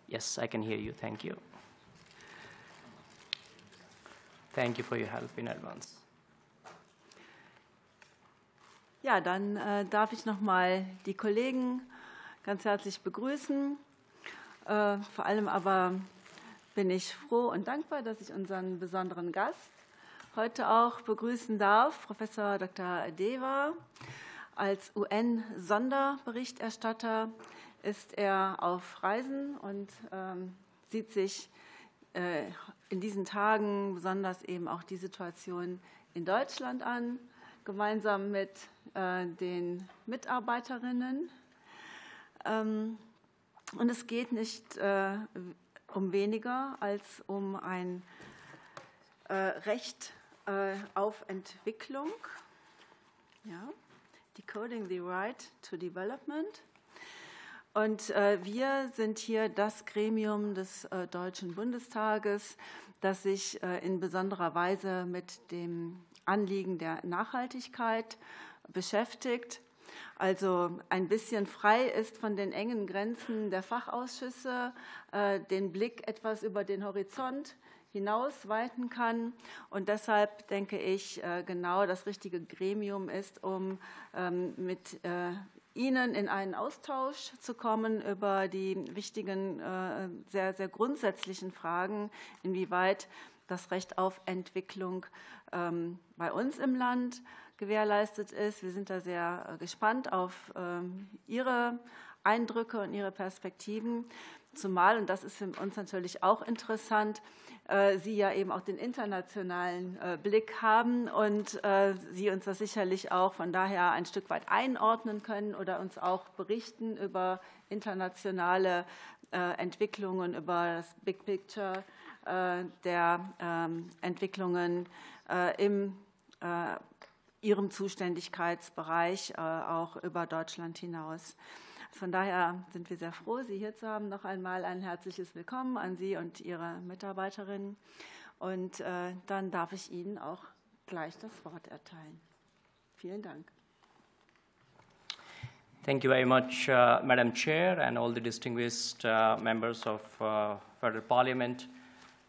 Yes, I can hear you. Thank you. Thank you for your help in advance. Ja, dann darf ich noch mal die Kollegen ganz herzlich begrüßen. Vor allem aber bin ich froh und dankbar, dass ich unseren besonderen Gast heute auch begrüßen darf, Professor Dr. Deva. Als UN-Sonderberichterstatter ist er auf Reisen und sieht sich in diesen Tagen besonders eben auch die Situation in Deutschland an, gemeinsam mit den Mitarbeiterinnen. Und es geht nicht um weniger als um ein Recht auf Entwicklung, ja, Decoding the Right to Development. Und wir sind hier das Gremium des Deutschen Bundestages, das sich in besonderer Weise mit dem Anliegen der Nachhaltigkeit beschäftigt. Also ein bisschen frei ist von den engen Grenzen der Fachausschüsse, den Blick etwas über den Horizont hinaus weiten kann und deshalb, denke ich, genau das richtige Gremium ist, um mit Ihnen in einen Austausch zu kommen über die wichtigen, sehr, sehr grundsätzlichen Fragen, inwieweit das Recht auf Entwicklung bei uns im Land gewährleistet ist. Wir sind da sehr gespannt auf Ihre Eindrücke und Ihre Perspektiven, zumal, und das ist für uns natürlich auch interessant, Sie ja eben auch den internationalen Blick haben und Sie uns das sicherlich auch von daher ein Stück weit einordnen können oder uns auch berichten über internationale Entwicklungen, über das Big Picture der Entwicklungen in Ihrem Zuständigkeitsbereich, auch über Deutschland hinaus. Von daher sind wir sehr froh, Sie hier zu haben. Noch einmal ein herzliches Willkommen an Sie und Ihre Mitarbeiterinnen. Und dann darf ich Ihnen auch gleich das Wort erteilen. Vielen Dank. Thank you very much, Madam Chair, and all the distinguished members of Federal Parliament.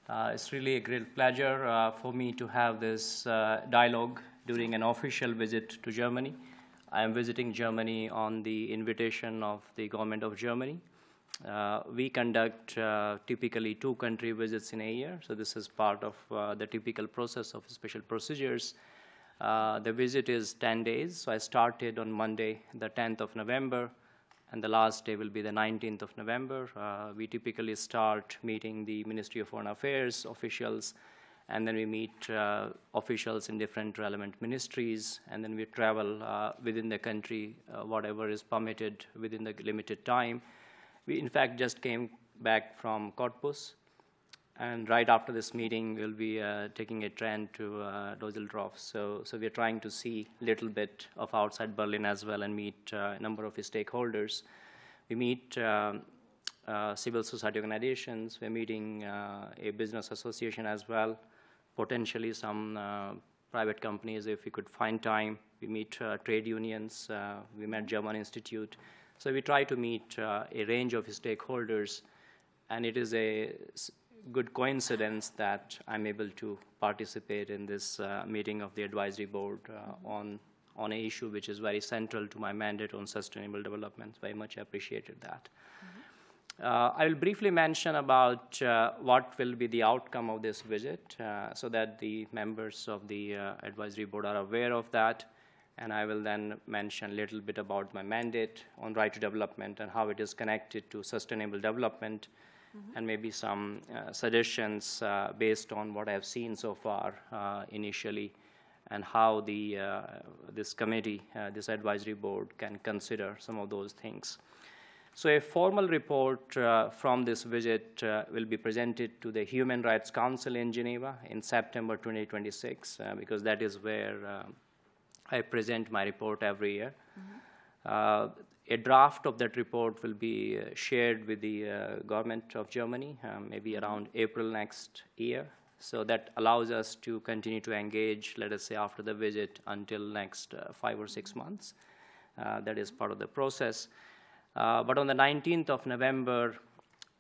It's really a great pleasure for me to have this dialogue during an official visit to Germany. I am visiting Germany on the invitation of the government of Germany. We conduct typically 2 country visits in a year, so this is part of the typical process of special procedures. The visit is 10 days, so I started on Monday, the 10th of November, and the last day will be the 19th of November. We typically start meeting the Ministry of Foreign Affairs officials, and then we meet officials in different relevant ministries, and then we travel within the country, whatever is permitted within the limited time. We, in fact, just came back from Cottbus, and right after this meeting, we'll be taking a train to Düsseldorf. So we're trying to see a little bit of outside Berlin as well and meet a number of stakeholders. We meet civil society organizations. We're meeting a business association as well, potentially some private companies if we could find time. We meet trade unions. We met German Institute. So we try to meet a range of stakeholders, and it is a good coincidence that I'm able to participate in this meeting of the advisory board on an issue which is very central to my mandate on sustainable development. Very much appreciated that. I will briefly mention about what will be the outcome of this visit so that the members of the advisory board are aware of that. And I will then mention a little bit about my mandate on right to development and how it is connected to sustainable development, and maybe some suggestions based on what I have seen so far initially, and how this committee, this advisory board, can consider some of those things. So a formal report from this visit will be presented to the Human Rights Council in Geneva in September 2026, because that is where I present my report every year. A draft of that report will be shared with the government of Germany, maybe around April next year. So that allows us to continue to engage, let us say, after the visit until next 5 or 6 months. That is part of the process. But on the 19th of November,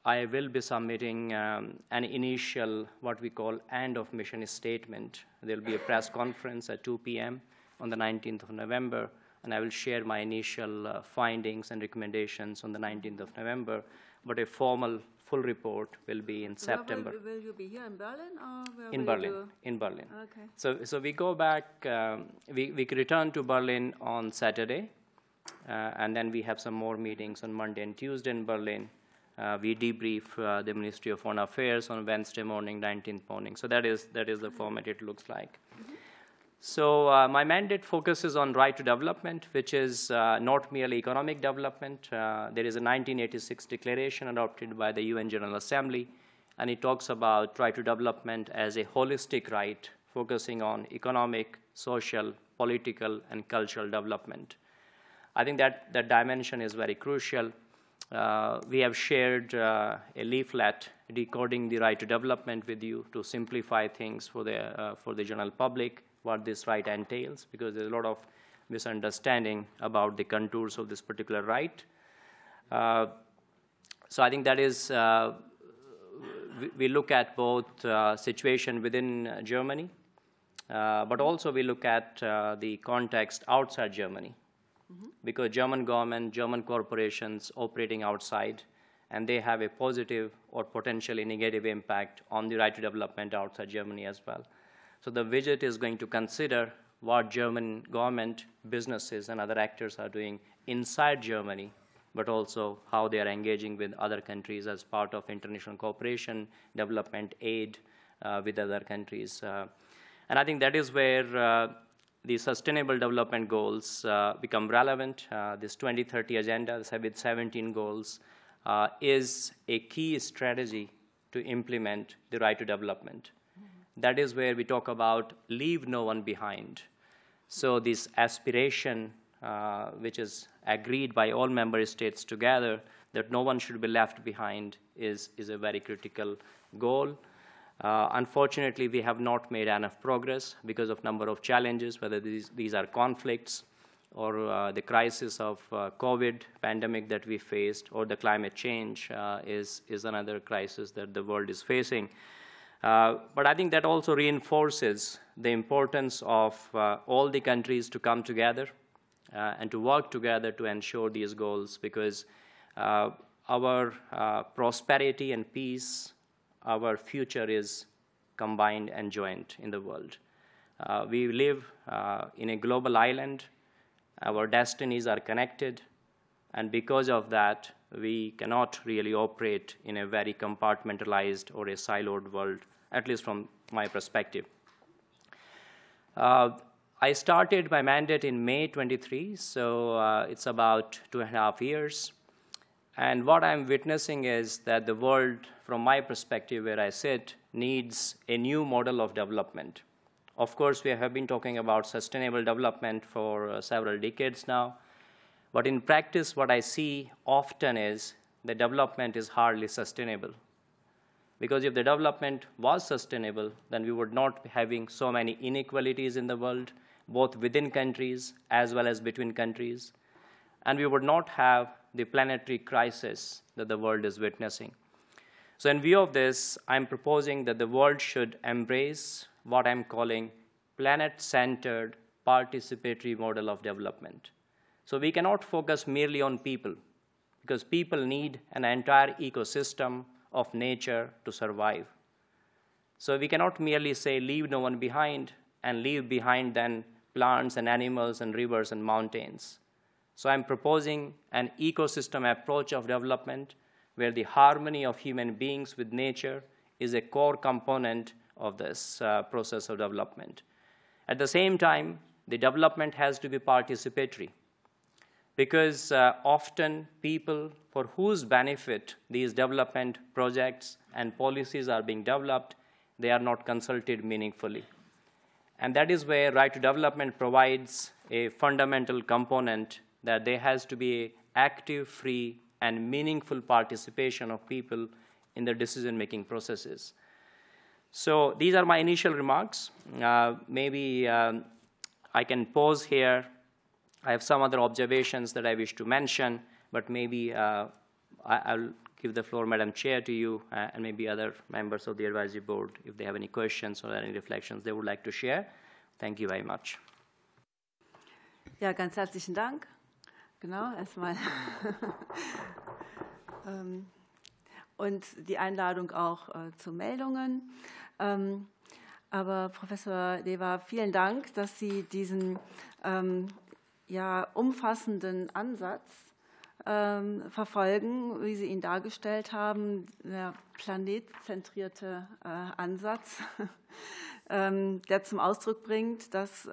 I will be submitting an initial, what we call, end of mission statement. There will be a press conference at 2 p.m. on the 19th of November, and I will share my initial findings and recommendations on the 19th of November, but a formal full report will be in September. Will you be here in Berlin or where in will Berlin, you do? in Berlin. Okay. So we go back, we return to Berlin on Saturday, and then we have some more meetings on Monday and Tuesday in Berlin. We debrief the Ministry of Foreign Affairs on Wednesday morning, 19th morning. So that is the format it looks like. Mm-hmm. So my mandate focuses on right to development, which is not merely economic development. There is a 1986 declaration adopted by the UN General Assembly, and it talks about right to development as a holistic right, focusing on economic, social, political, and cultural development. I think that dimension is very crucial. We have shared a leaflet decoding the right to development with you to simplify things for the general public, what this right entails, because there's a lot of misunderstanding about the contours of this particular right. So I think that is, we look at both situation within Germany, but also we look at the context outside Germany. Mm-hmm. Because German government, German corporations operating outside, and they have a positive or potentially negative impact on the right to development outside Germany as well. So the visit is going to consider what German government, businesses, and other actors are doing inside Germany, but also how they are engaging with other countries as part of international cooperation, development aid with other countries. And I think that is where the Sustainable Development Goals become relevant. This 2030 agenda with 17 goals is a key strategy to implement the right to development. Mm-hmm. That is where we talk about leave no one behind. So this aspiration, which is agreed by all member states together, that no one should be left behind is a very critical goal. Unfortunately, we have not made enough progress because of number of challenges, whether these are conflicts or the crisis of COVID pandemic that we faced, or the climate change is another crisis that the world is facing. But I think that also reinforces the importance of all the countries to come together and to work together to ensure these goals, because our prosperity and peace, our future is combined and joint in the world. We live in a global island. Our destinies are connected. And because of that, we cannot really operate in a very compartmentalized or a siloed world, at least from my perspective. I started my mandate in May 23, so it's about 2.5 years. And what I'm witnessing is that the world, from my perspective where I sit, needs a new model of development. Of course, we have been talking about sustainable development for several decades now. But in practice, what I see often is the development is hardly sustainable. Because if the development was sustainable, then we would not be having so many inequalities in the world, both within countries as well as between countries. And we would not have the planetary crisis that the world is witnessing. So in view of this, I'm proposing that the world should embrace what I'm calling planet-centered participatory model of development. So we cannot focus merely on people, because people need an entire ecosystem of nature to survive. So we cannot merely say leave no one behind and leave behind then plants and animals and rivers and mountains. So I'm proposing an ecosystem approach of development where the harmony of human beings with nature is a core component of this process of development. At the same time, the development has to be participatory, because often people for whose benefit these development projects and policies are being developed, they are not consulted meaningfully. And that is where right to development provides a fundamental component, that there has to be active, free, and meaningful participation of people in the decision-making processes. So these are my initial remarks. Maybe I can pause here. I have some other observations that I wish to mention, but maybe I'll give the floor, Madam Chair, to you, and maybe other members of the advisory board, if they have any questions or any reflections they would like to share. Thank you very much. Ja, ganz herzlichen Dank. Genau, erstmal. Und die Einladung auch zu Meldungen. Aber Professor Deva, vielen Dank, dass Sie diesen umfassenden Ansatz verfolgen, wie Sie ihn dargestellt haben, der planetzentrierte Ansatz, der zum Ausdruck bringt, dass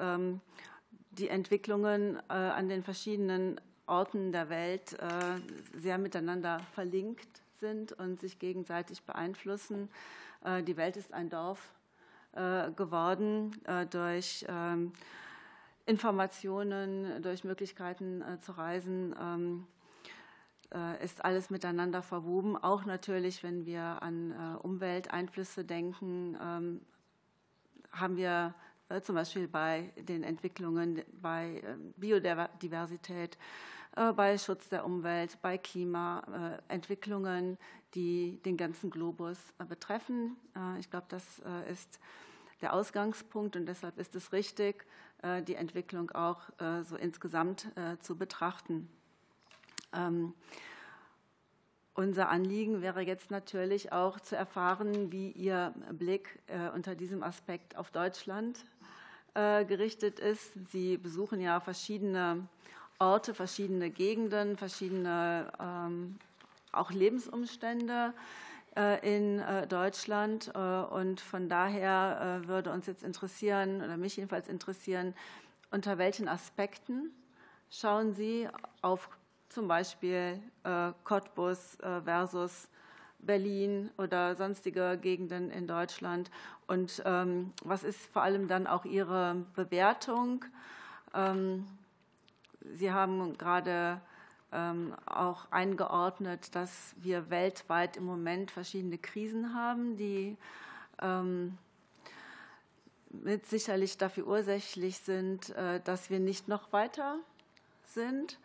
die Entwicklungen an den verschiedenen Orten der Welt sehr miteinander verlinkt sind und sich gegenseitig beeinflussen. Die Welt ist ein Dorf geworden durch Informationen, durch Möglichkeiten zu reisen, ist alles miteinander verwoben. Auch natürlich, wenn wir an Umwelteinflüsse denken, haben wir zum Beispiel bei den Entwicklungen bei Biodiversität, bei Schutz der Umwelt, bei Klimaentwicklungen, die den ganzen Globus betreffen. Ich glaube, das ist der Ausgangspunkt und deshalb ist es richtig, die Entwicklung auch so insgesamt zu betrachten. Unser Anliegen wäre jetzt natürlich auch zu erfahren, wie Ihr Blick unter diesem Aspekt auf Deutschland gerichtet ist. Sie besuchen ja verschiedene Orte, verschiedene Gegenden, verschiedene auch Lebensumstände in Deutschland. Und von daher würde uns jetzt interessieren, oder mich jedenfalls interessieren, unter welchen Aspekten schauen Sie auf zum Beispiel Cottbus versus Berlin oder sonstige Gegenden in Deutschland. Und was ist vor allem dann auch Ihre Bewertung? Sie haben gerade auch eingeordnet, dass wir weltweit im Moment verschiedene Krisen haben, die mit sicherlich dafür ursächlich sind, dass wir nicht noch weiter sind.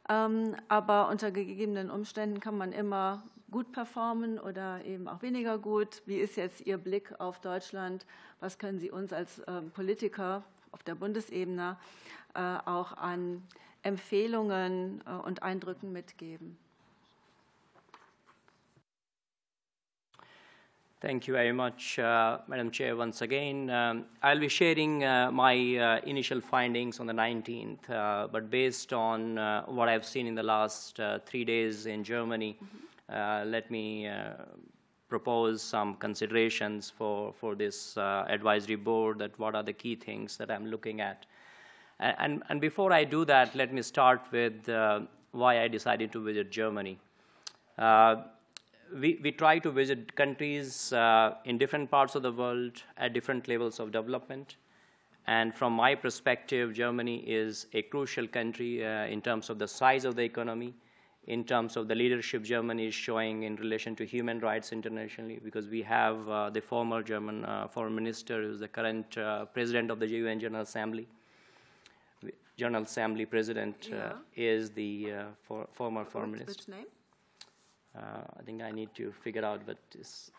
Aber unter gegebenen Umständen kann man immer gut performen oder eben auch weniger gut. Wie ist jetzt Ihr Blick auf Deutschland? Was können Sie uns als Politiker auf der Bundesebene auch an Empfehlungen und Eindrücken mitgeben? Thank you very much, Madam Chair, once again. I'll be sharing my initial findings on the 19th, but based on what I've seen in the last 3 days in Germany, let me propose some considerations for this advisory board, that what are the key things that I'm looking at. And before I do that, let me start with why I decided to visit Germany. We try to visit countries in different parts of the world at different levels of development. And from my perspective, Germany is a crucial country in terms of the size of the economy, in terms of the leadership Germany is showing in relation to human rights internationally, because we have the former German foreign minister, who is the current president of the UN General Assembly. General Assembly president is the former foreign minister. Which name? I think I need to figure out, but is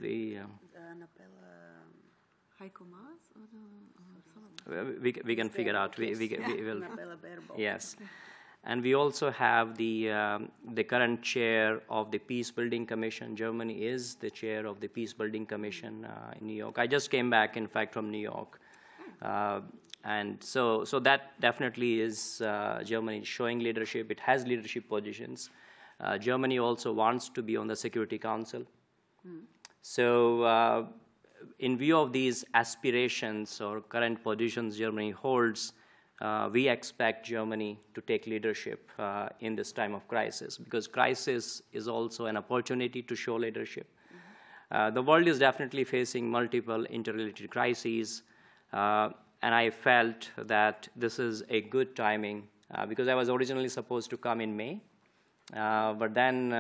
the Heiko Maas? we can figure out. We will. Yes, and we also have the current chair of the Peace Building Commission. Germany is the chair of the Peace Building Commission in New York. I just came back, in fact, from New York. And so that definitely is Germany showing leadership. It has leadership positions. Germany also wants to be on the Security Council. So in view of these aspirations or current positions Germany holds, we expect Germany to take leadership in this time of crisis, because crisis is also an opportunity to show leadership. The world is definitely facing multiple interrelated crises, and I felt that this is a good timing, because I was originally supposed to come in May, but then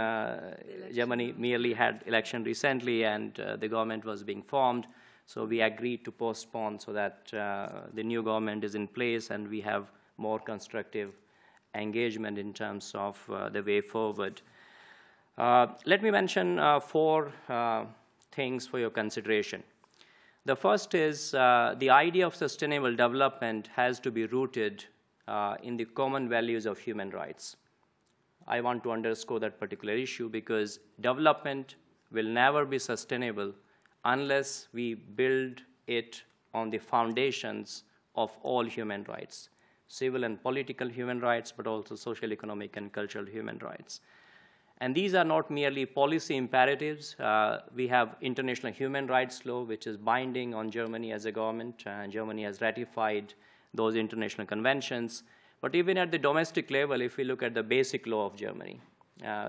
Germany merely had election recently, and the government was being formed, so we agreed to postpone so that the new government is in place and we have more constructive engagement in terms of the way forward. Let me mention four things for your consideration. The first is the idea of sustainable development has to be rooted in the common values of human rights. I want to underscore that particular issue because development will never be sustainable unless we build it on the foundations of all human rights, civil and political human rights, but also social, economic, and cultural human rights. And these are not merely policy imperatives. We have international human rights law, which is binding on Germany as a government. Germany has ratified those international conventions. But even at the domestic level, if we look at the basic law of Germany,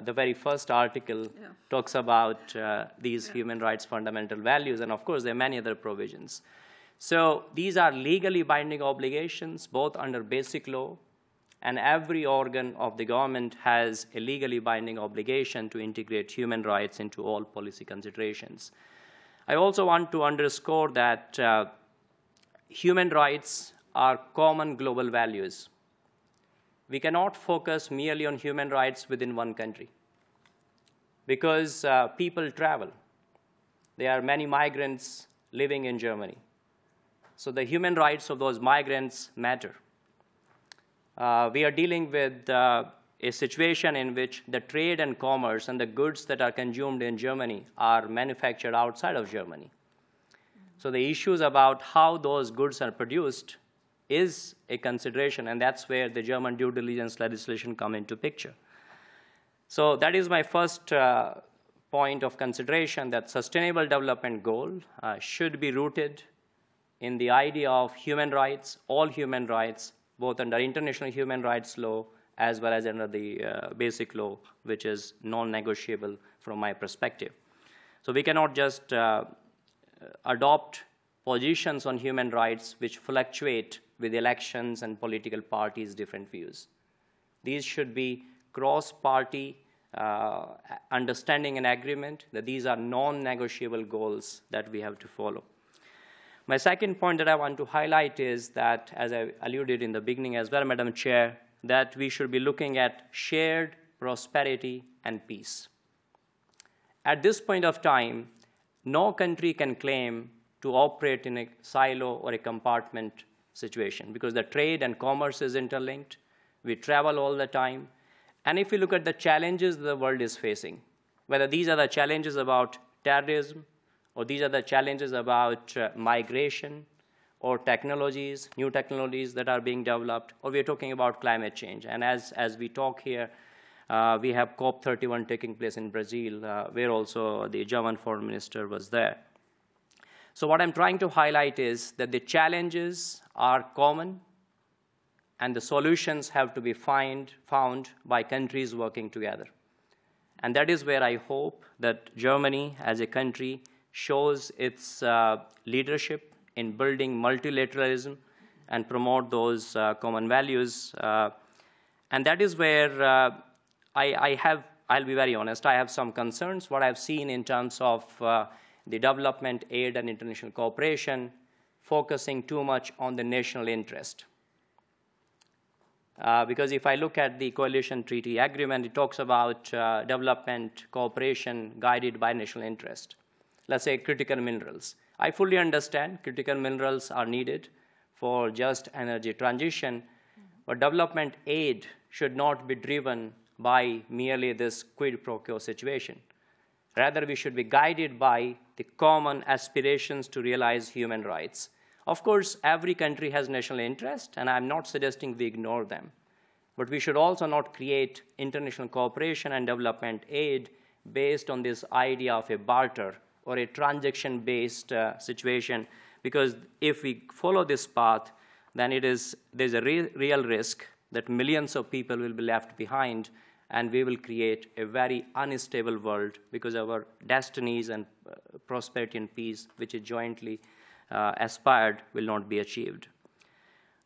the very first article talks about these human rights fundamental values. And of course, there are many other provisions. So these are legally binding obligations, both under basic law, and every organ of the government has a legally binding obligation to integrate human rights into all policy considerations. I also want to underscore that human rights are common global values. We cannot focus merely on human rights within one country because people travel. There are many migrants living in Germany. So the human rights of those migrants matter. We are dealing with a situation in which the trade and commerce and the goods that are consumed in Germany are manufactured outside of Germany. So the issues about how those goods are produced is a consideration, and that's where the German due diligence legislation come into picture. So that is my first point of consideration, that sustainable development goal should be rooted in the idea of human rights, all human rights, both under international human rights law as well as under the basic law, which is non-negotiable from my perspective. So we cannot just adopt positions on human rights which fluctuate with elections and political parties' different views. These should be cross-party understanding and agreement that these are non-negotiable goals that we have to follow. My second point that I want to highlight is that, as I alluded in the beginning as well, Madam Chair, that we should be looking at shared prosperity and peace. At this point of time, no country can claim to operate in a silo or a compartment situation because the trade and commerce is interlinked. We travel all the time. And if you look at the challenges the world is facing, whether these are the challenges about terrorism, or these are the challenges about migration or technologies, new technologies that are being developed, or we're talking about climate change. And as we talk here, we have COP31 taking place in Brazil, where also the German foreign minister was there. So what I'm trying to highlight is that the challenges are common, and the solutions have to be found by countries working together. And that is where I hope that Germany as a country shows its leadership in building multilateralism and promote those common values. And that is where I'll be very honest, I have some concerns. What I've seen in terms of the development aid and international cooperation, focusing too much on the national interest. Because if I look at the coalition treaty agreement, it talks about development cooperation guided by national interest. Let's say critical minerals. I fully understand critical minerals are needed for just energy transition, but development aid should not be driven by merely this quid pro quo situation. Rather, we should be guided by the common aspirations to realize human rights. Of course, every country has national interest, and I'm not suggesting we ignore them. But we should also not create international cooperation and development aid based on this idea of a barter or a transaction-based situation, because if we follow this path, then there's a real risk that millions of people will be left behind, and we will create a very unstable world because our destinies and prosperity and peace, which is jointly aspired, will not be achieved.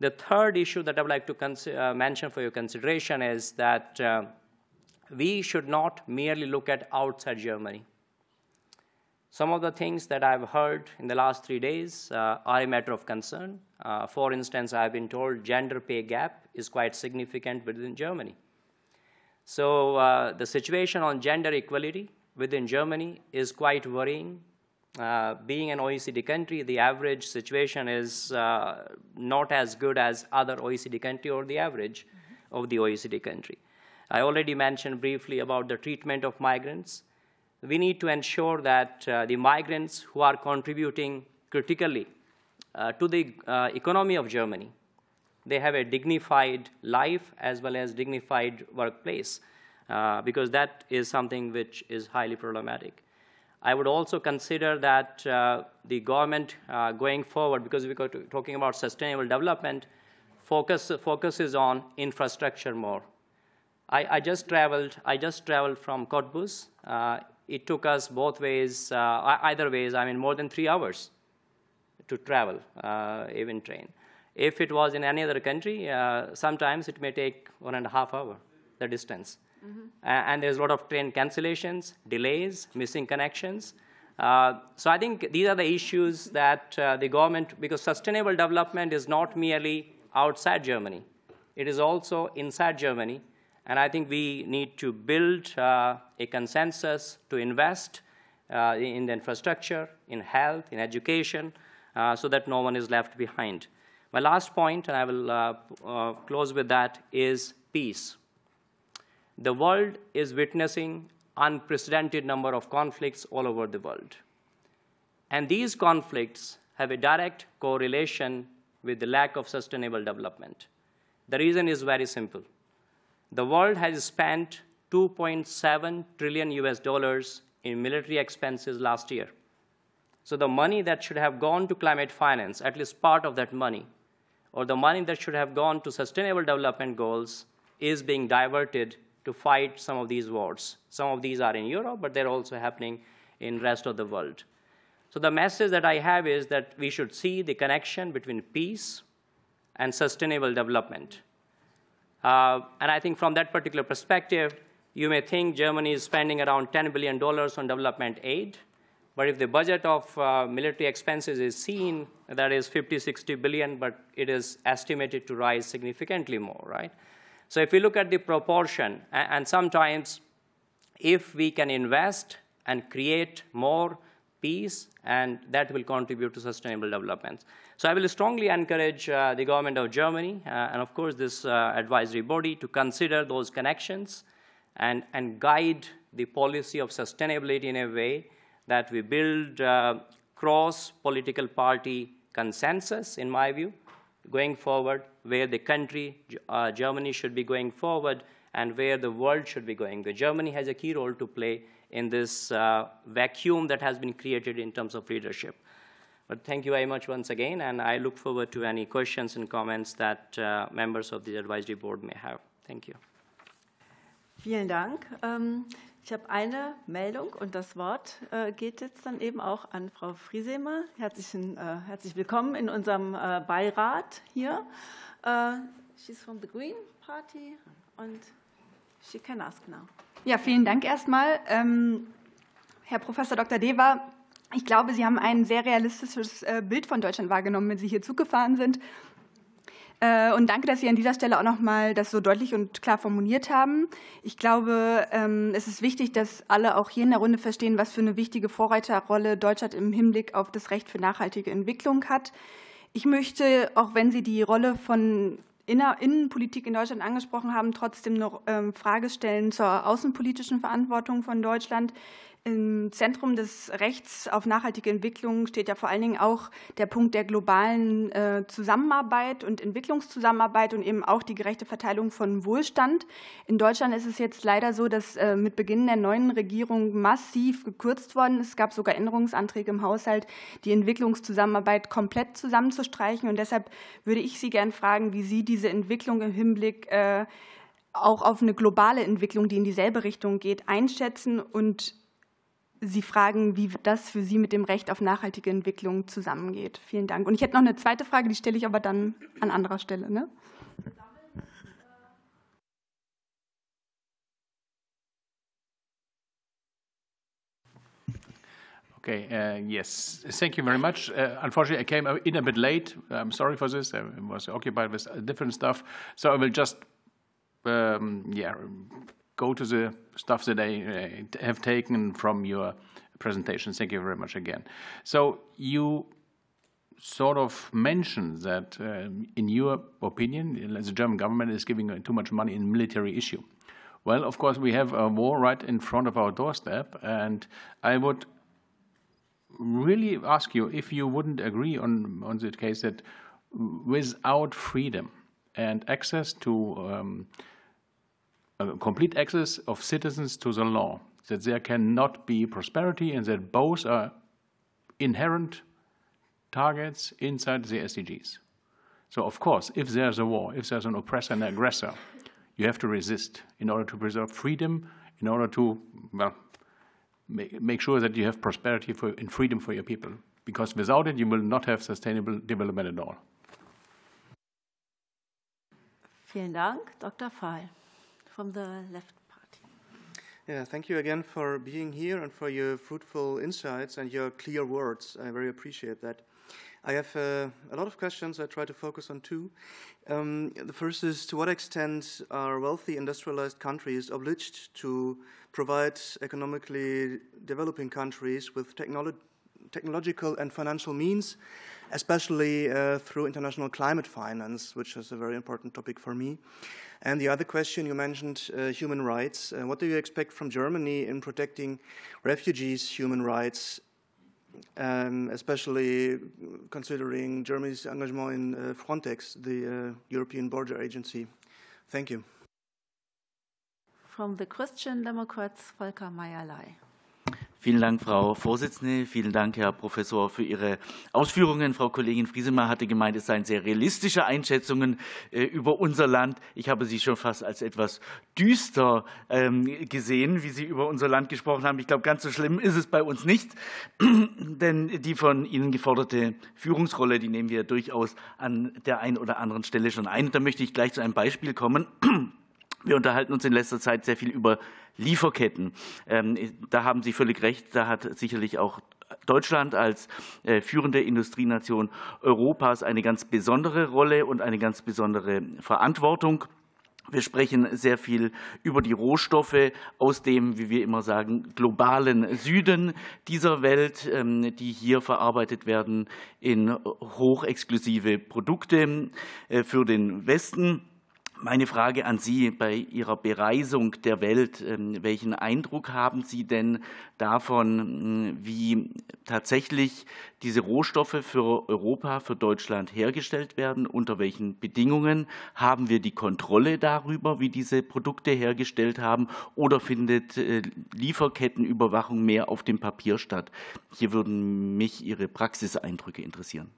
The third issue that I would like to mention for your consideration is that we should not merely look at outside Germany. Some of the things that I've heard in the last 3 days are a matter of concern. For instance, I've been told gender pay gap is quite significant within Germany. So the situation on gender equality within Germany is quite worrying. Being an OECD country, the average situation is not as good as other OECD country or the average of the OECD country. I already mentioned briefly about the treatment of migrants. We need to ensure that the migrants who are contributing critically to the economy of Germany, they have a dignified life as well as dignified workplace, because that is something which is highly problematic. I would also consider that the government going forward, because we're talking about sustainable development, focuses on infrastructure more. I just traveled from Cottbus. It took us both ways, either ways, I mean, more than 3 hours to travel, even train. If it was in any other country, sometimes it may take 1.5 hours, the distance. And there's a lot of train cancellations, delays, missing connections. So I think these are the issues that the government, because sustainable development is not merely outside Germany. It is also inside Germany. And I think we need to build a consensus to invest in the infrastructure, in health, in education, so that no one is left behind. My last point, and I will close with that, is peace. The world is witnessing unprecedented number of conflicts all over the world. And these conflicts have a direct correlation with the lack of sustainable development. The reason is very simple. The world has spent $2.7 trillion in military expenses last year. So the money that should have gone to climate finance, at least part of that money, or the money that should have gone to sustainable development goals, is being diverted to fight some of these wars. Some of these are in Europe, but they're also happening in the rest of the world. So the message that I have is that we should see the connection between peace and sustainable development. And I think from that particular perspective, you may think Germany is spending around $10 billion on development aid, but if the budget of military expenses is seen, that is 50, 60 billion, but it is estimated to rise significantly more, right? So if we look at the proportion, and sometimes if we can invest and create more peace, and that will contribute to sustainable development. So I will strongly encourage the government of Germany, and of course this advisory body, to consider those connections and guide the policy of sustainability in a way that we build cross-political party consensus, in my view, going forward, where the country, Germany, should be going forward, and where the world should be going. Germany has a key role to play in this vacuum that has been created in terms of leadership. But thank you very much once again, and I look forward to any questions and comments that members of the advisory board may have. Thank you. Vielen Dank. Ich habe eine Meldung und das Wort geht jetzt dann eben auch an Frau Friesemer. Herzlich willkommen in unserem Beirat hier. She's from the Green Party und she can ask now. Ja, vielen Dank erstmal. Herr Professor Dr. Dewa, ich glaube, Sie haben ein sehr realistisches Bild von Deutschland wahrgenommen, wenn Sie hier Zug gefahren sind. Und danke, dass Sie an dieser Stelle auch nochmal das so deutlich und klar formuliert haben. Ich glaube, es ist wichtig, dass alle auch hier in der Runde verstehen, was für eine wichtige Vorreiterrolle Deutschland im Hinblick auf das Recht für nachhaltige Entwicklung hat. Ich möchte, auch wenn Sie die Rolle von Innenpolitik in Deutschland angesprochen haben, trotzdem noch Frage stellen zur außenpolitischen Verantwortung von Deutschland. Im Zentrum des Rechts auf nachhaltige Entwicklung steht ja vor allen Dingen auch der Punkt der globalen Zusammenarbeit und Entwicklungszusammenarbeit und eben auch die gerechte Verteilung von Wohlstand. In Deutschland ist es jetzt leider so, dass mit Beginn der neuen Regierung massiv gekürzt worden ist. Es gab sogar Änderungsanträge im Haushalt, die Entwicklungszusammenarbeit komplett zusammenzustreichen. Und deshalb würde ich Sie gerne fragen, wie Sie diese Entwicklung im Hinblick auch auf eine globale Entwicklung, die in dieselbe Richtung geht, einschätzen und Sie fragen, wie das für Sie mit dem Recht auf nachhaltige Entwicklung zusammengeht. Vielen Dank. Und ich hätte noch eine zweite Frage, die stelle ich aber dann an anderer Stelle. Ne? Okay, yes, thank you very much. Unfortunately, I came in a bit late. I'm sorry for this. I was occupied with different stuff. So I will just go to the stuff that I have taken from your presentation. Thank you very much again. So you sort of mentioned that, in your opinion, the German government is giving too much money in military issue. Well, of course, we have a war right in front of our doorstep, and I would really ask you if you wouldn't agree on the case that without freedom and access to complete access of citizens to the law, that there cannot be prosperity, and that both are inherent targets inside the SDGs. So, of course, if there's a war, if there's an oppressor and aggressor, you have to resist in order to preserve freedom, in order to, well, make sure that you have prosperity and freedom for your people. Because without it, you will not have sustainable development at all. Vielen Dank. Dr. Fahl from the left party. Yeah, thank you again for being here and for your fruitful insights and your clear words. I very appreciate that. I have a lot of questions. I try to focus on two. The first is, to what extent are wealthy industrialized countries obliged to provide economically developing countries with technological and financial means, especially through international climate finance, which is a very important topic for me? And the other question, you mentioned human rights. What do you expect from Germany in protecting refugees' human rights, especially considering Germany's engagement in Frontex, the European Border Agency? Thank you. From the Christian Democrats, Volker Meierlei. Vielen Dank, Frau Vorsitzende. Vielen Dank, Herr Professor, für Ihre Ausführungen. Frau Kollegin Friesemann hatte gemeint, es seien sehr realistische Einschätzungen über unser Land. Ich habe Sie schon fast als etwas düster gesehen, wie Sie über unser Land gesprochen haben. Ich glaube, ganz so schlimm ist es bei uns nicht, denn die von Ihnen geforderte Führungsrolle, die nehmen wir durchaus an der einen oder anderen Stelle schon ein. Und da möchte ich gleich zu einem Beispiel kommen. Wir unterhalten uns in letzter Zeit sehr viel über Lieferketten. Da haben Sie völlig recht, da hat sicherlich auch Deutschland als führende Industrienation Europas eine ganz besondere Rolle und eine ganz besondere Verantwortung. Wir sprechen sehr viel über die Rohstoffe aus dem, wie wir immer sagen, globalen Süden dieser Welt, die hier verarbeitet werden in hochexklusive Produkte für den Westen. Meine Frage an Sie bei Ihrer Bereisung der Welt, welchen Eindruck haben Sie denn davon, wie tatsächlich diese Rohstoffe für Europa, für Deutschland hergestellt werden? Unter welchen Bedingungen? Haben wir die Kontrolle darüber, wie diese Produkte hergestellt haben? Oder findet Lieferkettenüberwachung mehr auf dem Papier statt? Hier würden mich Ihre Praxiseindrücke interessieren.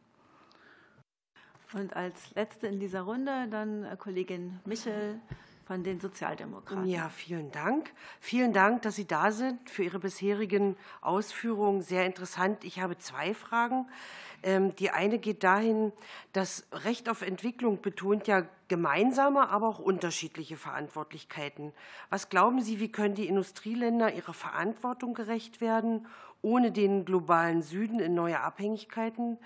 Und als Letzte in dieser Runde dann Kollegin Michel von den Sozialdemokraten. Ja, vielen Dank. Vielen Dank, dass Sie da sind, für Ihre bisherigen Ausführungen. Sehr interessant. Ich habe zwei Fragen. Die eine geht dahin, das Recht auf Entwicklung betont ja gemeinsame, aber auch unterschiedliche Verantwortlichkeiten. Was glauben Sie, wie können die Industrieländer ihrer Verantwortung gerecht werden, ohne den globalen Süden in neue Abhängigkeiten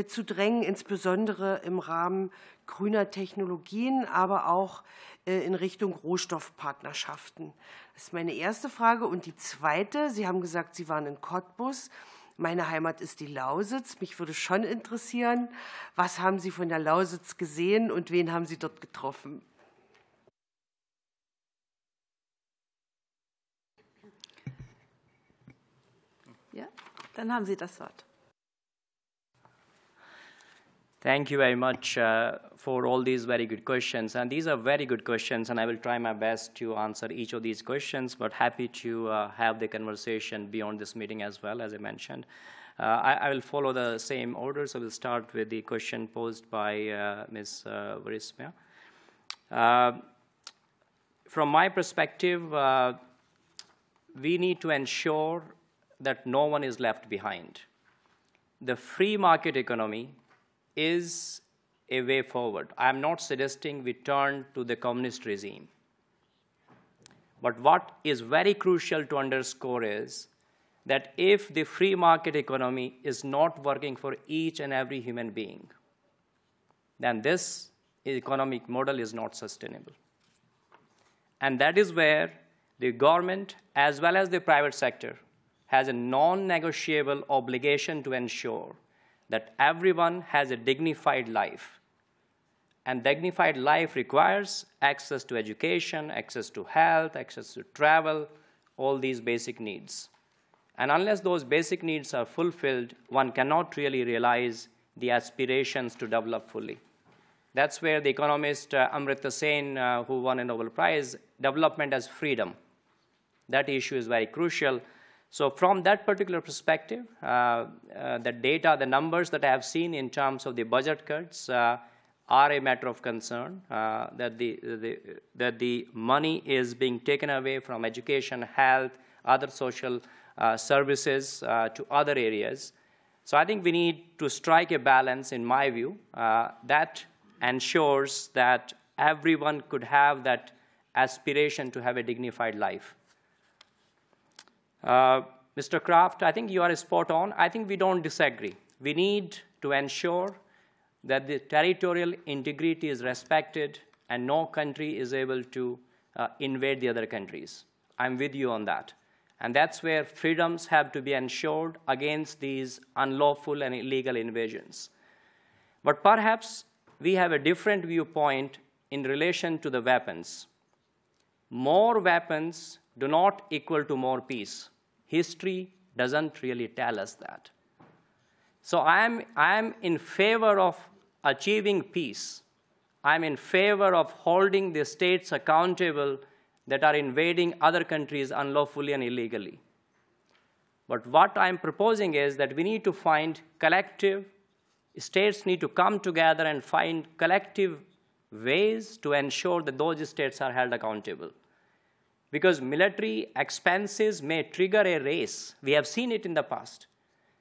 zu drängen, insbesondere im Rahmen grüner Technologien, aber auch in Richtung Rohstoffpartnerschaften? Das ist meine erste Frage. Und die zweite, Sie haben gesagt, Sie waren in Cottbus. Meine Heimat ist die Lausitz. Mich würde schon interessieren, was haben Sie von der Lausitz gesehen und wen haben Sie dort getroffen? Ja, dann haben Sie das Wort. Thank you very much for all these very good questions. And these are very good questions, and I will try my best to answer each of these questions, but happy to have the conversation beyond this meeting as well, as I mentioned. I will follow the same order, so we'll start with the question posed by Ms. Verismia. From my perspective, we need to ensure that no one is left behind. The free market economy is a way forward. I'm not suggesting we turn to the communist regime. But what is very crucial to underscore is that if the free market economy is not working for each and every human being, then this economic model is not sustainable. And that is where the government as well as the private sector has a non-negotiable obligation to ensure that everyone has a dignified life. And dignified life requires access to education, access to health, access to travel, all these basic needs. And unless those basic needs are fulfilled, one cannot really realize the aspirations to develop fully. That's where the economist Amartya Sen, who won a Nobel Prize, development as freedom. That issue is very crucial. So from that particular perspective, the data, the numbers that I have seen in terms of the budget cuts are a matter of concern, that the money is being taken away from education, health, other social services to other areas. So I think we need to strike a balance, in my view, that ensures that everyone could have that aspiration to have a dignified life. Mr. Kraft, I think you are spot on. I think we don't disagree. We need to ensure that the territorial integrity is respected and no country is able to invade the other countries. I'm with you on that. And that's where freedoms have to be ensured against these unlawful and illegal invasions. But perhaps we have a different viewpoint in relation to the weapons. More weapons do not equal to more peace. History doesn't really tell us that. So I'm in favor of achieving peace. I'm in favor of holding the states accountable that are invading other countries unlawfully and illegally. But what I'm proposing is that we need to find states need to come together and find collective ways to ensure that those states are held accountable. Because military expenses may trigger a race. We have seen it in the past.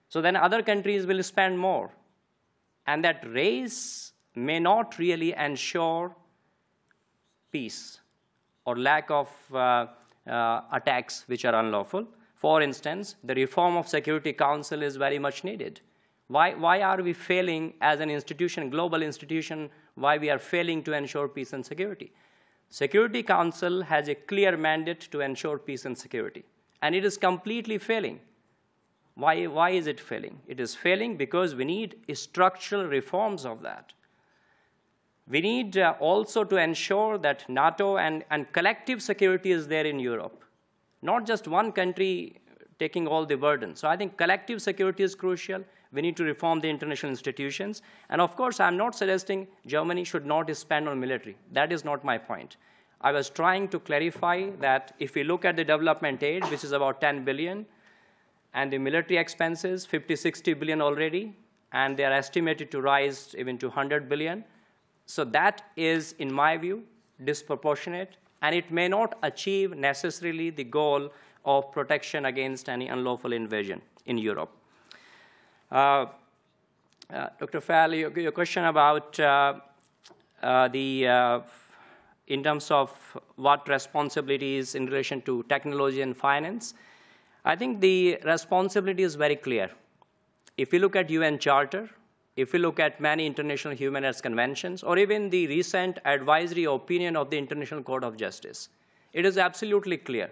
So then other countries will spend more. And that race may not really ensure peace or lack of attacks which are unlawful. For instance, the reform of Security Council is very much needed. Why are we failing as an institution, global institution, why we are failing to ensure peace and security? Security Council has a clear mandate to ensure peace and security, and it is completely failing. Why is it failing? It is failing because we need structural reforms of that. We need also to ensure that NATO and collective security is there in Europe, not just one country taking all the burden. So I think collective security is crucial. We need to reform the international institutions. And of course, I'm not suggesting Germany should not spend on military. That is not my point. I was trying to clarify that if we look at the development aid, which is about 10 billion, and the military expenses, 50, 60 billion already, and they are estimated to rise even to 100 billion. So that is, in my view, disproportionate, and it may not achieve necessarily the goal of protection against any unlawful invasion in Europe. Dr. Fall, your question about in terms of what responsibilities in relation to technology and finance, I think the responsibility is very clear. If you look at UN Charter, if you look at many international human rights conventions, or even the recent advisory opinion of the International Court of Justice, it is absolutely clear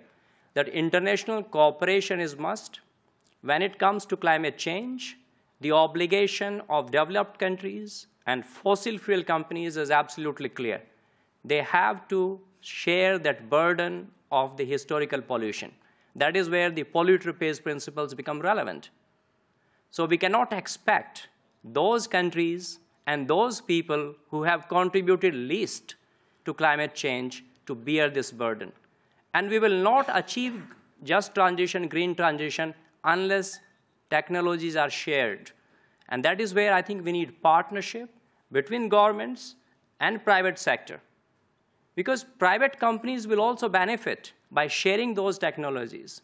that international cooperation is must. When it comes to climate change, the obligation of developed countries and fossil fuel companies is absolutely clear. They have to share that burden of the historical pollution. That is where the polluter pays principles become relevant. So we cannot expect those countries and those people who have contributed least to climate change to bear this burden. And we will not achieve just transition, green transition, unless technologies are shared. And that is where I think we need partnership between governments and private sector. Because private companies will also benefit by sharing those technologies.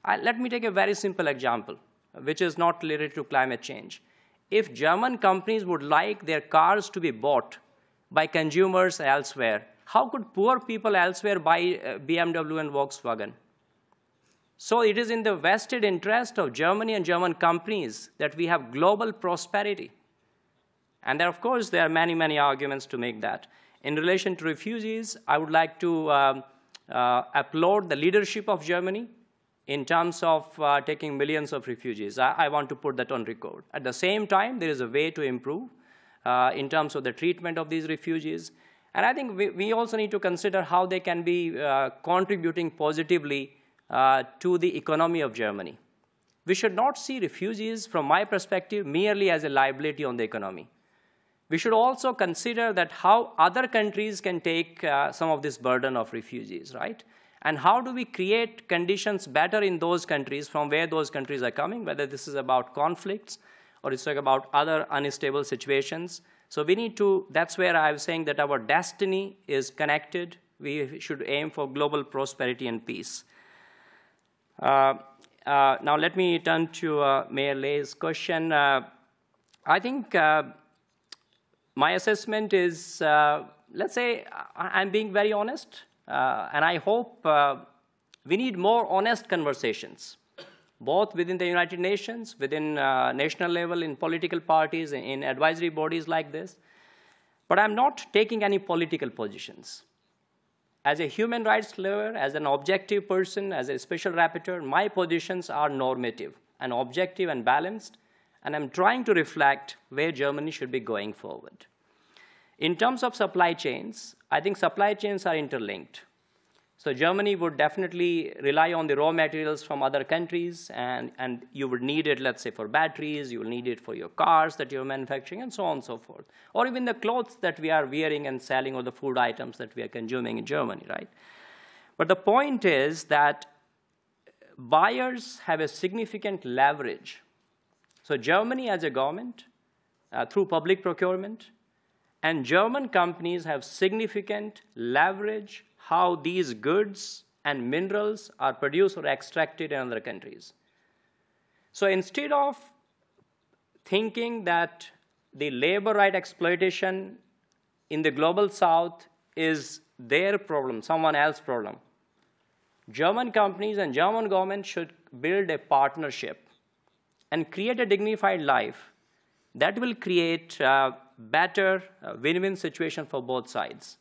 Let me take a very simple example, which is not related to climate change. If German companies would like their cars to be bought by consumers elsewhere, how could poor people elsewhere buy BMW and Volkswagen? So it is in the vested interest of Germany and German companies that we have global prosperity. And there, of course, there are many, many arguments to make that. In relation to refugees, I would like to applaud the leadership of Germany in terms of taking millions of refugees. I want to put that on record. At the same time, there is a way to improve in terms of the treatment of these refugees. And I think we also need to consider how they can be contributing positively to the economy of Germany. We should not see refugees, from my perspective, merely as a liability on the economy. We should also consider that how other countries can take some of this burden of refugees, right? And how do we create conditions better in those countries from where those countries are coming, whether this is about conflicts or it's about other unstable situations. So we need to, that's where I was saying that our destiny is connected. We should aim for global prosperity and peace. Now let me turn to Mayor Lay's question. I think my assessment is, let's say, I'm being very honest, and I hope we need more honest conversations, both within the United Nations, within national level, in political parties, in advisory bodies like this. But I'm not taking any political positions. As a human rights lawyer, as an objective person, as a special rapporteur, my positions are normative and objective and balanced, and I'm trying to reflect where Germany should be going forward. In terms of supply chains, I think supply chains are interlinked. So Germany would definitely rely on the raw materials from other countries, and you would need it, let's say, for batteries, you will need it for your cars that you're manufacturing, and so on and so forth. Or even the clothes that we are wearing and selling, or the food items that we are consuming in Germany, right? But the point is that buyers have a significant leverage. So Germany as a government, through public procurement, and German companies have significant leverage how these goods and minerals are produced or extracted in other countries. So instead of thinking that the labor right exploitation in the global south is their problem, someone else's problem, German companies and German government should build a partnership and create a dignified life that will create a better win-win situation for both sides.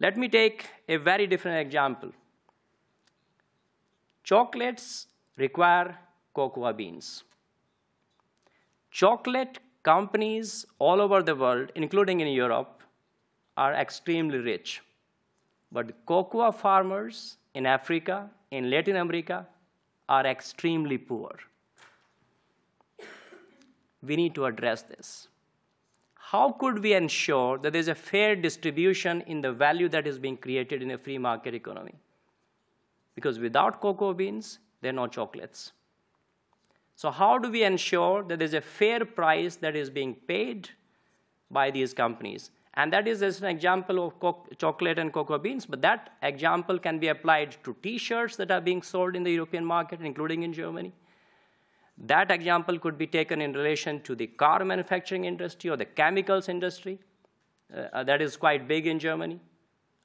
Let me take a very different example. Chocolates require cocoa beans. Chocolate companies all over the world, including in Europe, are extremely rich. But cocoa farmers in Africa, in Latin America, are extremely poor. We need to address this. How could we ensure that there's a fair distribution in the value that is being created in a free market economy? Because without cocoa beans, there are no chocolates. So how do we ensure that there's a fair price that is being paid by these companies? And that is just an example of chocolate and cocoa beans, but that example can be applied to T-shirts that are being sold in the European market, including in Germany. That example could be taken in relation to the car manufacturing industry or the chemicals industry. That is quite big in Germany,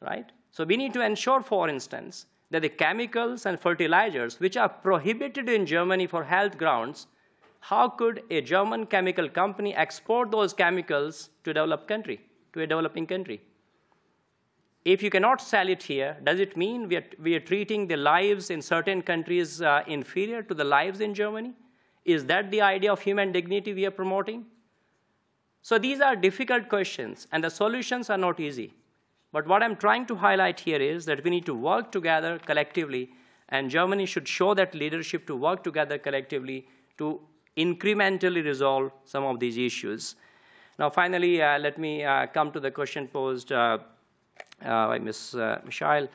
right? So we need to ensure, for instance, that the chemicals and fertilizers, which are prohibited in Germany for health grounds, how could a German chemical company export those chemicals to a developing country? If you cannot sell it here, does it mean we are treating the lives in certain countries inferior to the lives in Germany? Is that the idea of human dignity we are promoting? So these are difficult questions, and the solutions are not easy. But what I'm trying to highlight here is that we need to work together collectively, and Germany should show that leadership to work together collectively to incrementally resolve some of these issues. Now, finally, let me come to the question posed by Ms. Michael.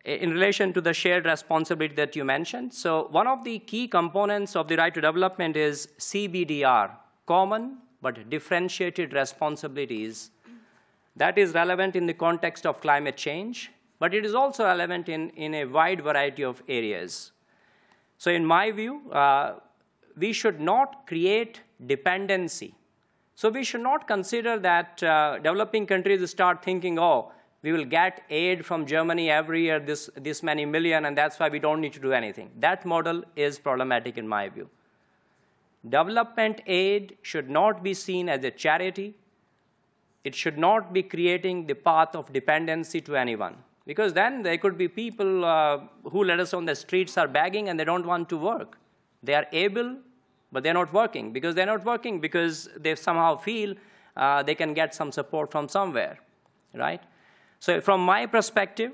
In relation to the shared responsibility that you mentioned, so one of the key components of the right to development is CBDR, common but differentiated responsibilities. That is relevant in the context of climate change, but it is also relevant in a wide variety of areas. So in my view, we should not create dependency. So we should not consider that developing countries start thinking, oh, we will get aid from Germany every year, this many million, and that's why we don't need to do anything. That model is problematic in my view. Development aid should not be seen as a charity. It should not be creating the path of dependency to anyone. Because then there could be people who, let us say, on the streets are begging and they don't want to work. They are able, but they're not working. Because they're not working because they somehow feel they can get some support from somewhere, right? So from my perspective,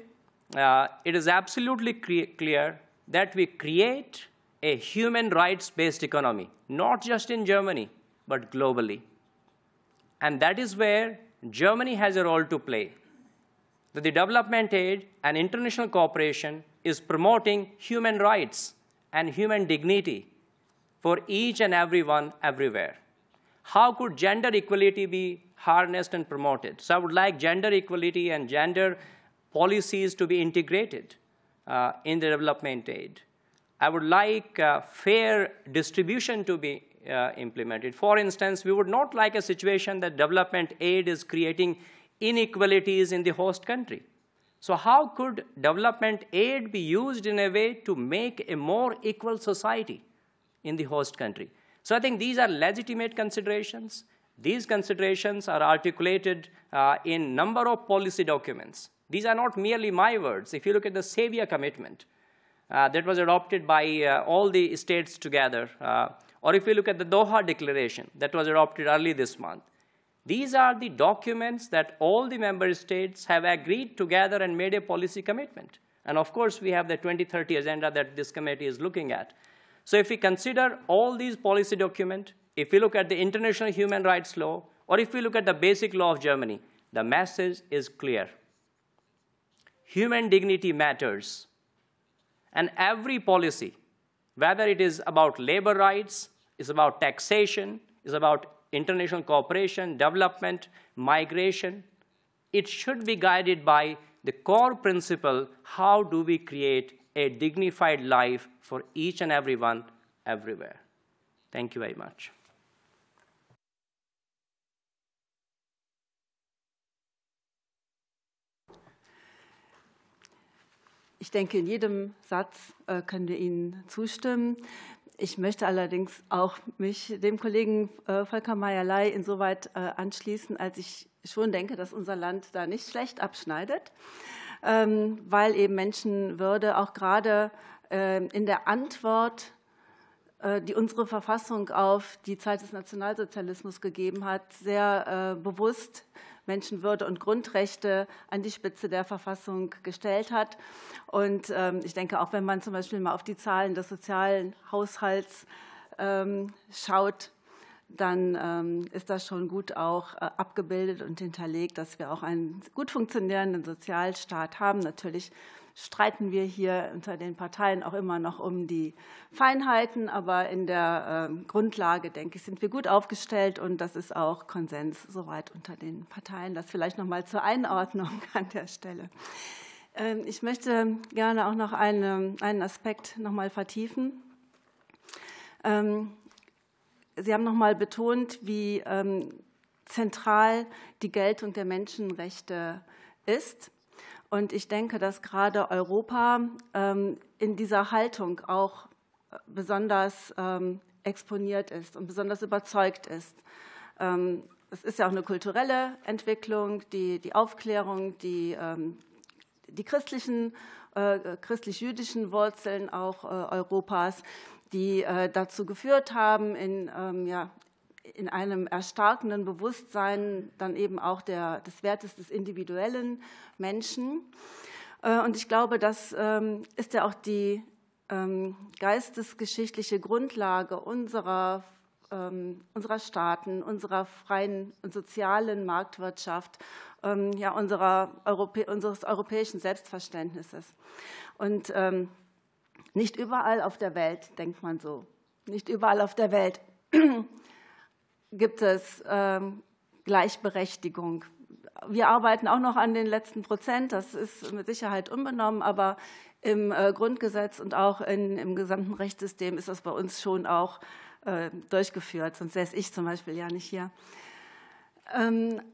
it is absolutely clear that we create a human rights-based economy, not just in Germany, but globally. And that is where Germany has a role to play. That the development aid and international cooperation is promoting human rights and human dignity for each and everyone everywhere. How could gender equality be harnessed and promoted? So I would like gender equality and gender policies to be integrated in the development aid. I would like fair distribution to be implemented. For instance, we would not like a situation that development aid is creating inequalities in the host country. So how could development aid be used in a way to make a more equal society in the host country? So I think these are legitimate considerations. These considerations are articulated in a number of policy documents. These are not merely my words. If you look at the Sevilla Commitment that was adopted by all the states together, or if you look at the Doha Declaration that was adopted early this month, these are the documents that all the member states have agreed together and made a policy commitment. And of course, we have the 2030 agenda that this committee is looking at. So if we consider all these policy documents, if we look at the international human rights law, or if we look at the basic law of Germany, the message is clear. Human dignity matters. And every policy, whether it is about labor rights, is about taxation, is about international cooperation, development, migration, it should be guided by the core principle, how do we create a dignified life for each and everyone, everywhere. Thank you very much. Ich denke, in jedem Satz können wir Ihnen zustimmen. Ich möchte allerdings auch mich dem Kollegen Volker Meyer-Ley insoweit anschließen, als ich schon denke, dass unser Land da nicht schlecht abschneidet, weil eben Menschenwürde auch gerade in der Antwort, die unsere Verfassung auf die Zeit des Nationalsozialismus gegeben hat, sehr bewusst Menschenwürde und Grundrechte an die Spitze der Verfassung gestellt hat. Und ich denke, auch wenn man zum Beispiel mal auf die Zahlen des sozialen Haushalts schaut, dann ist das schon gut auch abgebildet und hinterlegt, dass wir auch einen gut funktionierenden Sozialstaat haben. Natürlich streiten wir hier unter den Parteien auch immer noch um die Feinheiten, aber in der Grundlage, denke ich, sind wir gut aufgestellt und das ist auch Konsens soweit unter den Parteien. Das vielleicht noch mal zur Einordnung an der Stelle. Ich möchte gerne auch noch einen Aspekt noch mal vertiefen. Sie haben noch mal betont, wie zentral die Geltung der Menschenrechte ist. Und ich denke, dass gerade Europa in dieser Haltung auch besonders exponiert ist und besonders überzeugt ist. Es ist ja auch eine kulturelle Entwicklung, die Aufklärung, die christlich-jüdischen Wurzeln auch Europas, die dazu geführt haben, in einem erstarkenden Bewusstsein dann eben auch des Wertes des individuellen Menschen. Und ich glaube, das ist ja auch die geistesgeschichtliche Grundlage unserer Staaten, unserer freien und sozialen Marktwirtschaft, unseres europäischen Selbstverständnisses. Und nicht überall auf der Welt, denkt man so, nicht überall auf der Welt gibt es Gleichberechtigung. Wir arbeiten auch noch an den letzten Prozent, das ist mit Sicherheit unbenommen, aber im Grundgesetz und auch im gesamten Rechtssystem ist das bei uns schon auch durchgeführt, sonst säße ich zum Beispiel ja nicht hier.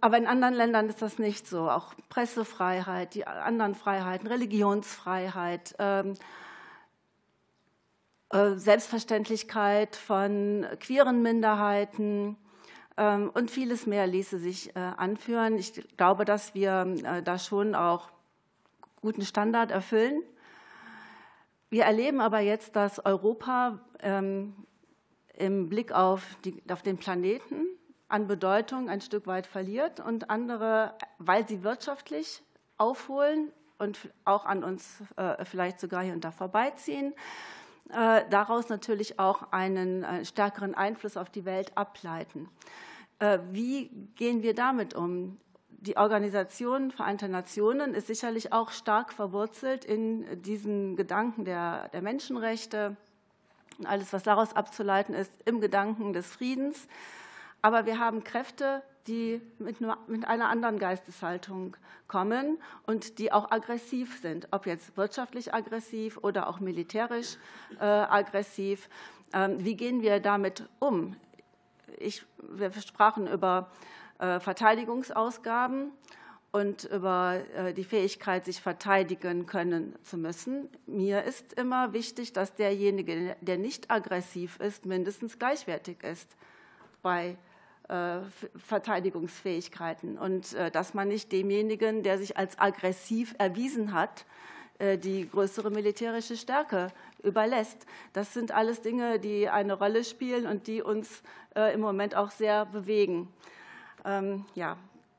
Aber in anderen Ländern ist das nicht so. Auch Pressefreiheit, die anderen Freiheiten, Religionsfreiheit, Selbstverständlichkeit von queeren Minderheiten und vieles mehr ließe sich anführen. Ich glaube, dass wir da schon auch guten Standard erfüllen. Wir erleben aber jetzt, dass Europa im Blick auf den Planeten an Bedeutung ein Stück weit verliert und andere, weil sie wirtschaftlich aufholen und auch an uns vielleicht sogar hier und da vorbeiziehen, daraus natürlich auch einen stärkeren Einfluss auf die Welt ableiten. Wie gehen wir damit um? Die Organisation Vereinter Nationen ist sicherlich auch stark verwurzelt in diesen Gedanken der Menschenrechte und alles, was daraus abzuleiten ist, im Gedanken des Friedens. Aber wir haben Kräfte, die mit einer anderen Geisteshaltung kommen und die auch aggressiv sind, ob jetzt wirtschaftlich aggressiv oder auch militärisch aggressiv. Wie gehen wir damit um? Wir sprachen über Verteidigungsausgaben und über die Fähigkeit, sich verteidigen können zu müssen. Mir ist immer wichtig, dass derjenige, der nicht aggressiv ist, mindestens gleichwertig ist bei Verteidigungsfähigkeiten und dass man nicht demjenigen, der sich als aggressiv erwiesen hat, die größere militärische Stärke überlässt. Das sind alles Dinge, die eine Rolle spielen und die uns im Moment auch sehr bewegen. Ja,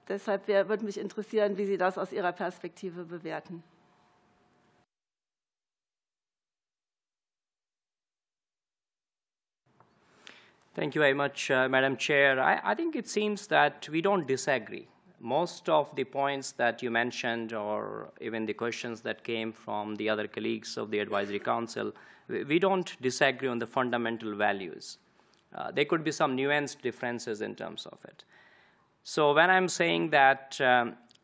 deshalb würde mich interessieren, wie Sie das aus Ihrer Perspektive bewerten. Thank you very much, Madam Chair. I think it seems that we don't disagree. Most of the points that you mentioned, or even the questions that came from the other colleagues of the Advisory Council, we don't disagree on the fundamental values. There could be some nuanced differences in terms of it. So when I'm saying that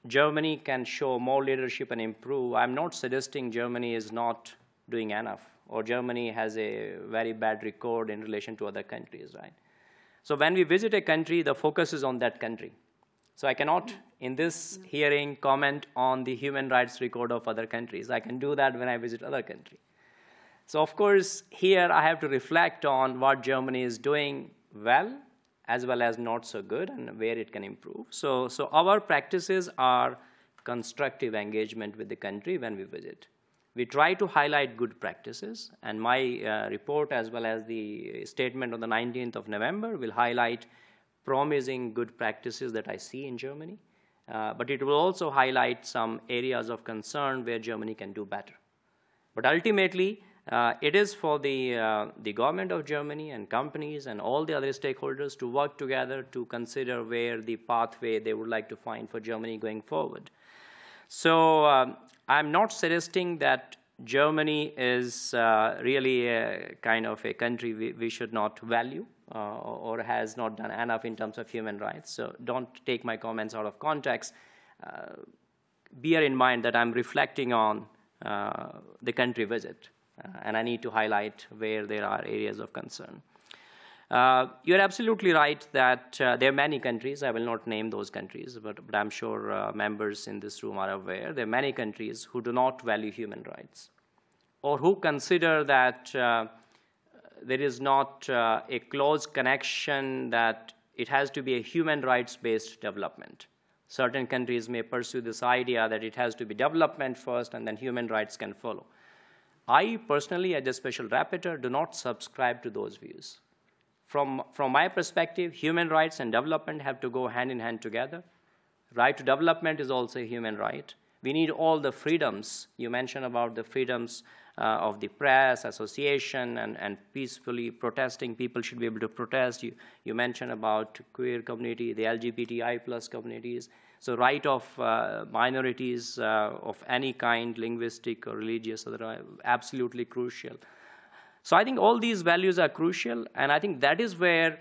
Germany can show more leadership and improve, I'm not suggesting Germany is not doing enough, or Germany has a very bad record in relation to other countries, right? So when we visit a country, the focus is on that country. So I cannot, in this hearing, comment on the human rights record of other countries. I can do that when I visit other countries. So of course, here I have to reflect on what Germany is doing well as not so good, and where it can improve. So our practices are constructive engagement with the country when we visit. We try to highlight good practices, and my report, as well as the statement on the 19th of November, will highlight promising good practices that I see in Germany. But it will also highlight some areas of concern where Germany can do better. But ultimately, it is for the government of Germany and companies and all the other stakeholders to work together to consider where the pathway they would like to find for Germany going forward. So I'm not suggesting that Germany is really a kind of a country we should not value or has not done enough in terms of human rights. So don't take my comments out of context. Bear in mind that I'm reflecting on the country visit, and I need to highlight where there are areas of concern. You're absolutely right that there are many countries. I will not name those countries, but I'm sure members in this room are aware. There are many countries who do not value human rights, or who consider that there is not a close connection, that it has to be a human rights-based development. Certain countries may pursue this idea that it has to be development first and then human rights can follow. I personally, as a special rapporteur, do not subscribe to those views. From my perspective, human rights and development have to go hand in hand together. Right to development is also a human right. We need all the freedoms. You mentioned about the freedoms of the press, association, and peacefully protesting. People should be able to protest. You mentioned about queer community, the LGBTI plus communities. So right of minorities of any kind, linguistic or religious, are absolutely crucial. So I think all these values are crucial, and I think that is where,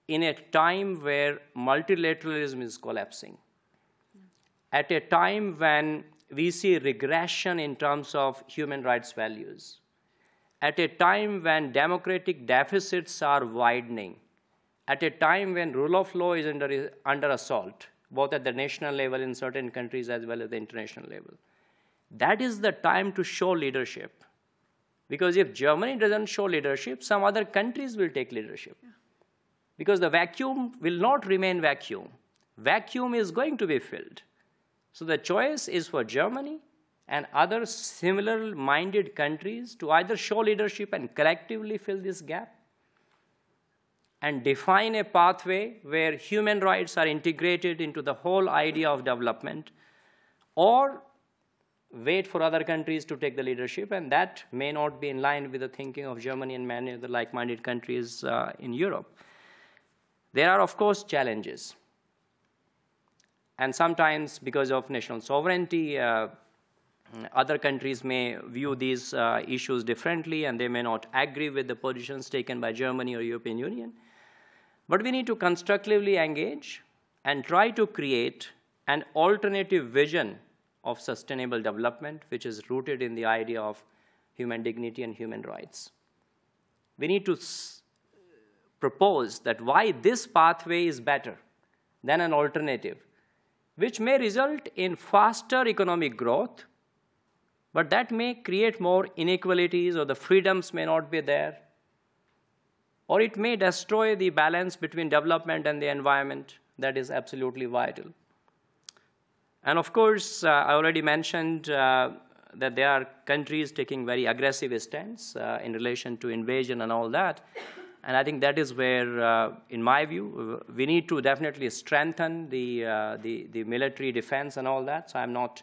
in a time where multilateralism is collapsing, at a time when we see regression in terms of human rights values, at a time when democratic deficits are widening, at a time when rule of law is under assault, both at the national level in certain countries as well as the international level, that is the time to show leadership. Because if Germany doesn't show leadership, some other countries will take leadership. Because the vacuum will not remain vacuum. Vacuum is going to be filled. So the choice is for Germany and other similar-minded countries to either show leadership and collectively fill this gap and define a pathway where human rights are integrated into the whole idea of development, or wait for other countries to take the leadership, and that may not be in line with the thinking of Germany and many other like-minded countries in Europe. There are, of course, challenges. And sometimes, because of national sovereignty, other countries may view these issues differently, and they may not agree with the positions taken by Germany or European Union. But we need to constructively engage and try to create an alternative vision of sustainable development, which is rooted in the idea of human dignity and human rights. We need to propose that why this pathway is better than an alternative, which may result in faster economic growth, but that may create more inequalities, or the freedoms may not be there, or it may destroy the balance between development and the environment that is absolutely vital. And of course, I already mentioned that there are countries taking very aggressive stance in relation to invasion and all that. And I think that is where, in my view, we need to definitely strengthen the military defense and all that. So I'm not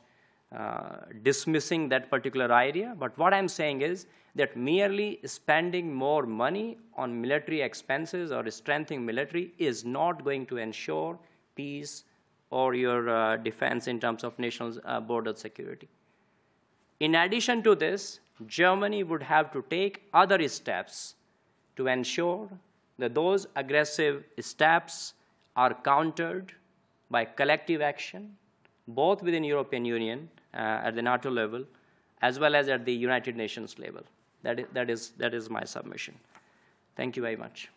dismissing that particular idea. But what I'm saying is that merely spending more money on military expenses or strengthening military is not going to ensure peace or your defense in terms of national border security. In addition to this, Germany would have to take other steps to ensure that those aggressive steps are countered by collective action, both within European Union at the NATO level, as well as at the United Nations level. That is my submission. Thank you very much.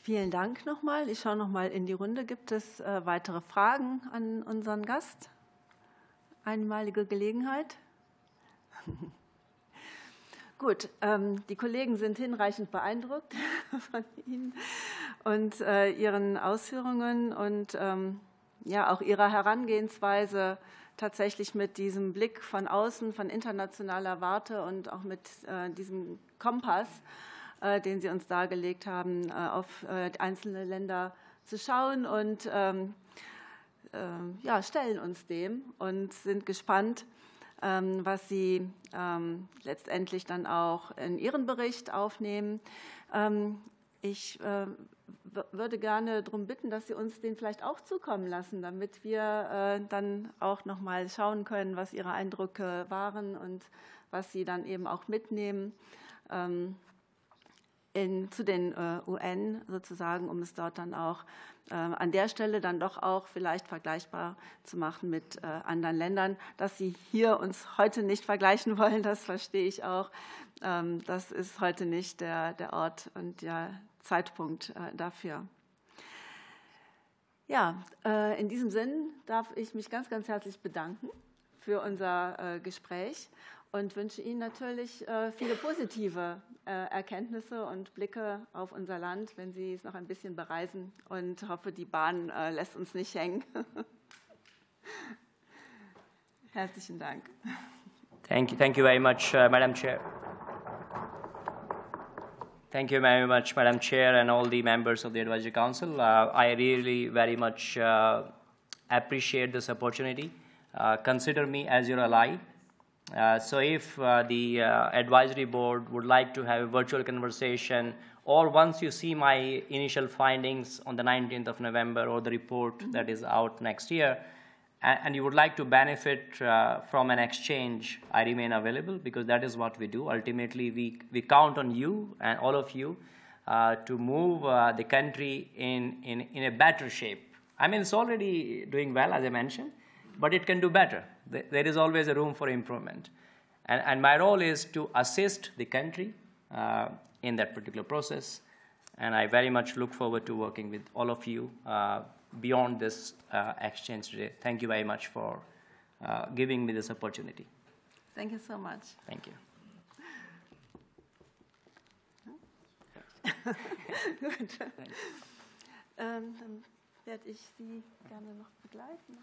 Vielen Dank nochmal. Ich schaue nochmal in die Runde. Gibt es weitere Fragen an unseren Gast? Einmalige Gelegenheit. Gut, die Kollegen sind hinreichend beeindruckt von Ihnen und Ihren Ausführungen und ja, auch Ihrer Herangehensweise, tatsächlich mit diesem Blick von außen, von internationaler Warte und auch mit diesem Kompass, den Sie uns dargelegt haben, auf einzelne Länder zu schauen und ja, stellen uns dem und sind gespannt, was Sie letztendlich dann auch in Ihren Bericht aufnehmen. Ich würde gerne darum bitten, dass Sie uns den vielleicht auch zukommen lassen, damit wir dann auch noch mal schauen können, was Ihre Eindrücke waren und was Sie dann eben auch mitnehmen zu den UN sozusagen, um es dort dann auch an der Stelle dann doch auch vielleicht vergleichbar zu machen mit anderen Ländern. Dass Sie hier uns heute nicht vergleichen wollen, das verstehe ich auch. Das ist heute nicht der Ort und der Zeitpunkt dafür. Ja, in diesem Sinn darf ich mich ganz, ganz herzlich bedanken für unser Gespräch und wünsche Ihnen natürlich viele positive Erkenntnisse und Blicke auf unser Land, wenn Sie es noch ein bisschen bereisen, und hoffe, die Bahn lässt uns nicht hängen. Herzlichen Dank. Thank you very much, Madam Chair. Thank you very much, Madam Chair, and all the members of the Advisory Council. I really very much appreciate this opportunity. Consider me as your ally. So if the Advisory Board would like to have a virtual conversation, or once you see my initial findings on the 19th of November or the report that is out next year, and you would like to benefit from an exchange, I remain available, because that is what we do. Ultimately, we count on you and all of you to move the country in a better shape. I mean, it's already doing well, as I mentioned, but it can do better. There is always a room for improvement. And my role is to assist the country in that particular process. And I very much look forward to working with all of you beyond this exchange today. Thank you very much for giving me this opportunity. Thank you so much. Thank you. Gut. Dann werde ich Sie gerne noch begleiten.